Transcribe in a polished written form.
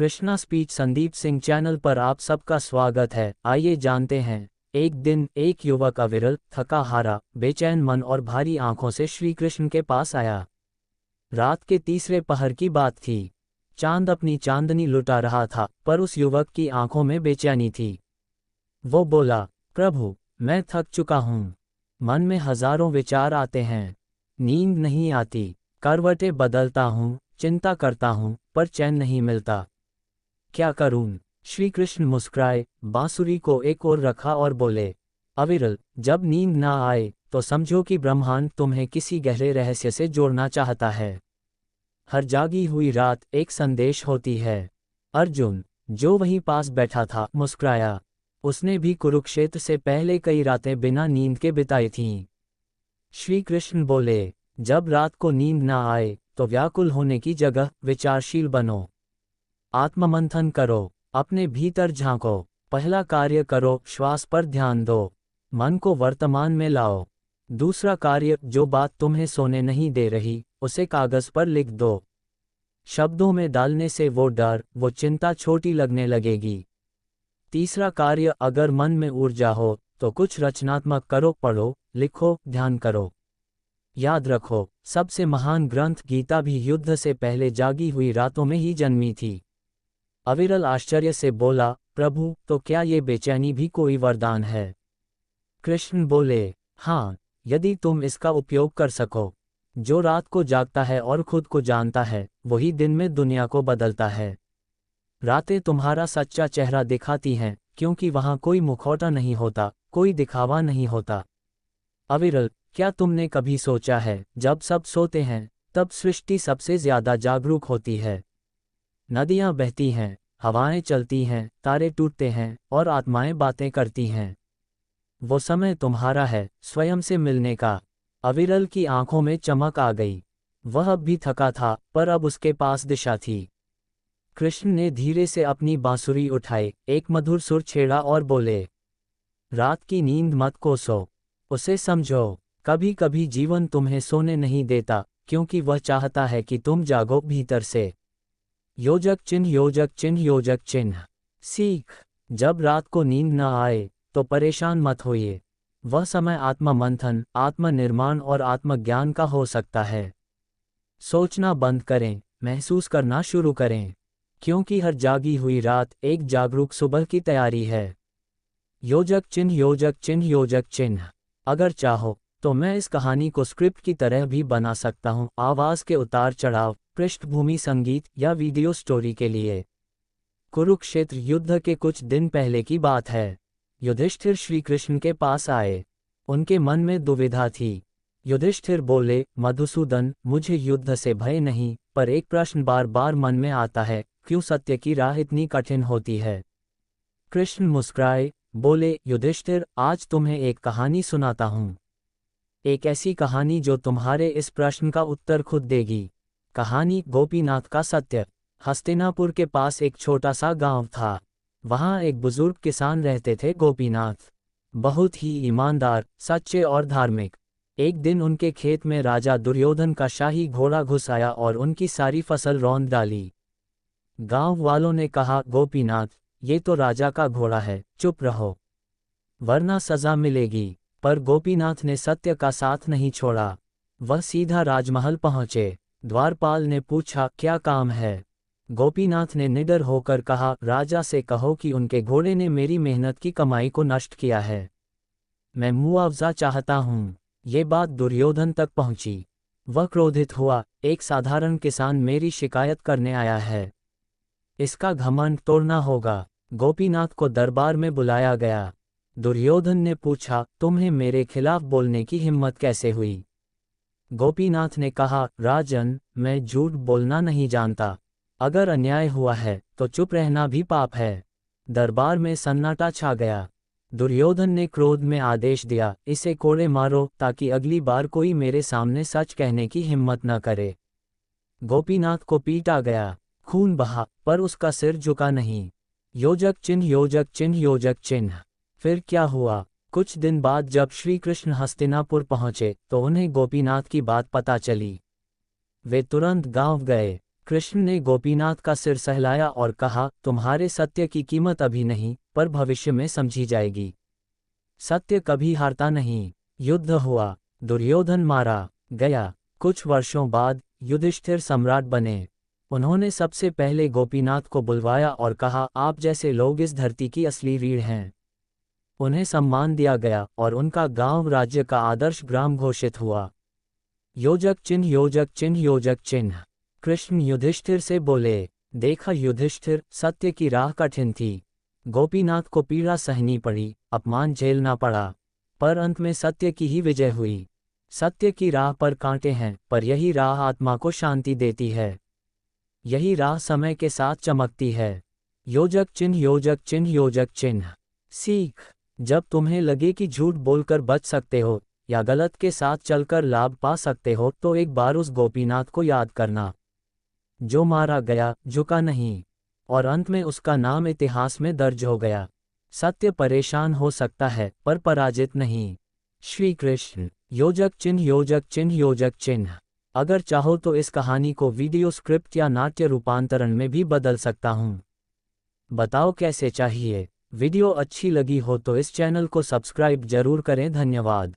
Krishna speech Sandeep Singh channel पर आप सबका स्वागत है। आइए जानते हैं। एक दिन एक युवक अविरल, थका हारा, बेचैन मन और भारी आंखों से श्री कृष्ण के पास आया। रात के तीसरे पहर की बात थी। चांद अपनी चांदनी लुटा रहा था, पर उस युवक की आंखों में बेचैनी थी। वो बोला, प्रभु, मैं थक चुका हूँ। मन में हजारों विचार आते हैं, नींद नहीं आती, करवटें बदलता हूँ, चिंता करता हूँ, पर चैन नहीं मिलता। क्या करूं? श्री कृष्ण मुस्कुराए, बांसुरी को एक ओर रखा और बोले, अविरल, जब नींद ना आए तो समझो कि ब्रह्मांड तुम्हें किसी गहरे रहस्य से जोड़ना चाहता है। हर जागी हुई रात एक संदेश होती है। अर्जुन, जो वहीं पास बैठा था, मुस्कुराया। उसने भी कुरुक्षेत्र से पहले कई रातें बिना नींद के बिताई थीं। श्री कृष्ण बोले, जब रात को नींद ना आए तो व्याकुल होने की जगह विचारशील बनो। आत्ममंथन करो, अपने भीतर झांको। पहला कार्य करो, श्वास पर ध्यान दो, मन को वर्तमान में लाओ। दूसरा कार्य, जो बात तुम्हें सोने नहीं दे रही, उसे कागज पर लिख दो। शब्दों में डालने से वो डर, वो चिंता छोटी लगने लगेगी। तीसरा कार्य, अगर मन में ऊर्जा हो तो कुछ रचनात्मक करो, पढ़ो, लिखो, ध्यान करो। याद रखो, सबसे महान ग्रंथ गीता भी युद्ध से पहले जागी हुई रातों में ही जन्मी थी। अविरल आश्चर्य से बोला, प्रभु, तो क्या ये बेचैनी भी कोई वरदान है? कृष्ण बोले, हाँ, यदि तुम इसका उपयोग कर सको। जो रात को जागता है और खुद को जानता है, वही दिन में दुनिया को बदलता है। रातें तुम्हारा सच्चा चेहरा दिखाती हैं, क्योंकि वहाँ कोई मुखौटा नहीं होता, कोई दिखावा नहीं होता। अविरल, क्या तुमने कभी सोचा है, जब सब सोते हैं तब सृष्टि सबसे ज्यादा जागरूक होती है। नदियां बहती हैं, हवाएं चलती हैं, तारे टूटते हैं और आत्माएं बातें करती हैं। वो समय तुम्हारा है स्वयं से मिलने का। अविरल की आंखों में चमक आ गई। वह अब भी थका था, पर अब उसके पास दिशा थी। कृष्ण ने धीरे से अपनी बांसुरी उठाई, एक मधुर सुर छेड़ा और बोले, रात की नींद मत कोसो, उसे समझो। कभी कभी जीवन तुम्हें सोने नहीं देता, क्योंकि वह चाहता है कि तुम जागो भीतर से। योजक चिन्ह, योजक चिन्ह, योजक चिन्ह। सीख, जब रात को नींद न आए तो परेशान मत होइए। वह समय आत्मा मंथन, आत्मनिर्माण और आत्मज्ञान का हो सकता है। सोचना बंद करें, महसूस करना शुरू करें, क्योंकि हर जागी हुई रात एक जागरूक सुबह की तैयारी है। योजक चिन्ह, योजक चिन्ह, योजक चिन्ह। अगर चाहो तो मैं इस कहानी को स्क्रिप्ट की तरह भी बना सकता हूँ, आवाज के उतार चढ़ाव, पृष्ठभूमि संगीत या वीडियो स्टोरी के लिए। कुरुक्षेत्र युद्ध के कुछ दिन पहले की बात है। युधिष्ठिर श्री कृष्ण के पास आए। उनके मन में दुविधा थी। युधिष्ठिर बोले, मधुसूदन, मुझे युद्ध से भय नहीं, पर एक प्रश्न बार बार मन में आता है, क्यों सत्य की राह इतनी कठिन होती है? कृष्ण मुस्कुराए, बोले, युधिष्ठिर, आज तुम्हें एक कहानी सुनाता हूँ। एक ऐसी कहानी जो तुम्हारे इस प्रश्न का उत्तर खुद देगी। कहानी गोपीनाथ का सत्य। हस्तिनापुर के पास एक छोटा सा गांव था। वहां एक बुजुर्ग किसान रहते थे, गोपीनाथ। बहुत ही ईमानदार, सच्चे और धार्मिक। एक दिन उनके खेत में राजा दुर्योधन का शाही घोड़ा घुस आया और उनकी सारी फसल रौंद डाली। गांव वालों ने कहा, गोपीनाथ, ये तो राजा का घोड़ा है, चुप रहो, वरना सजा मिलेगी। पर गोपीनाथ ने सत्य का साथ नहीं छोड़ा। वह सीधा राजमहल पहुंचे। द्वारपाल ने पूछा, क्या काम है? गोपीनाथ ने निडर होकर कहा, राजा से कहो कि उनके घोड़े ने मेरी मेहनत की कमाई को नष्ट किया है। मैं मुआवजा चाहता हूँ। ये बात दुर्योधन तक पहुंची। वह क्रोधित हुआ, एक साधारण किसान मेरी शिकायत करने आया है। इसका घमंड तोड़ना होगा। गोपीनाथ को दरबार में बुलाया गया। दुर्योधन ने पूछा, तुम्हें मेरे खिलाफ बोलने की हिम्मत कैसे हुई? गोपीनाथ ने कहा, राजन, मैं झूठ बोलना नहीं जानता। अगर अन्याय हुआ है तो चुप रहना भी पाप है। दरबार में सन्नाटा छा गया। दुर्योधन ने क्रोध में आदेश दिया, इसे कोड़े मारो, ताकि अगली बार कोई मेरे सामने सच कहने की हिम्मत न करे। गोपीनाथ को पीटा गया, खून बहा, पर उसका सिर झुका नहीं। योजक चिन्ह, योजक चिन्ह, योजक चिन्ह। फिर क्या हुआ? कुछ दिन बाद जब श्री कृष्ण हस्तिनापुर पहुंचे तो उन्हें गोपीनाथ की बात पता चली। वे तुरंत गांव गए। कृष्ण ने गोपीनाथ का सिर सहलाया और कहा, तुम्हारे सत्य की कीमत अभी नहीं, पर भविष्य में समझी जाएगी। सत्य कभी हारता नहीं। युद्ध हुआ, दुर्योधन मारा गया। कुछ वर्षों बाद युधिष्ठिर सम्राट बने। उन्होंने सबसे पहले गोपीनाथ को बुलवाया और कहा, आप जैसे लोग इस धरती की असली रीढ़ हैं। उन्हें सम्मान दिया गया और उनका गांव राज्य का आदर्श ग्राम घोषित हुआ। योजक चिन्ह, योजक चिन्ह, योजक चिन्ह। कृष्ण युधिष्ठिर से बोले, देखा युधिष्ठिर, सत्य की राह कठिन थी। गोपीनाथ को पीड़ा सहनी पड़ी, अपमान झेलना पड़ा, पर अंत में सत्य की ही विजय हुई। सत्य की राह पर कांटे हैं, पर यही राह आत्मा को शांति देती है। यही राह समय के साथ चमकती है। योजक चिन्ह, योजक चिन्ह, योजक चिन्ह। सीख, जब तुम्हें लगे कि झूठ बोलकर बच सकते हो या गलत के साथ चलकर लाभ पा सकते हो, तो एक बार उस गोपीनाथ को याद करना, जो मारा गया, झुका नहीं, और अंत में उसका नाम इतिहास में दर्ज हो गया। सत्य परेशान हो सकता है, पर पराजित नहीं। श्री कृष्ण। योजक चिन्ह, योजक चिन्ह, योजक चिन्ह। अगर चाहो तो इस कहानी को वीडियो स्क्रिप्ट या नाट्य रूपांतरण में भी बदल सकता हूँ। बताओ कैसे चाहिए। वीडियो अच्छी लगी हो तो इस चैनल को सब्सक्राइब जरूर करें। धन्यवाद।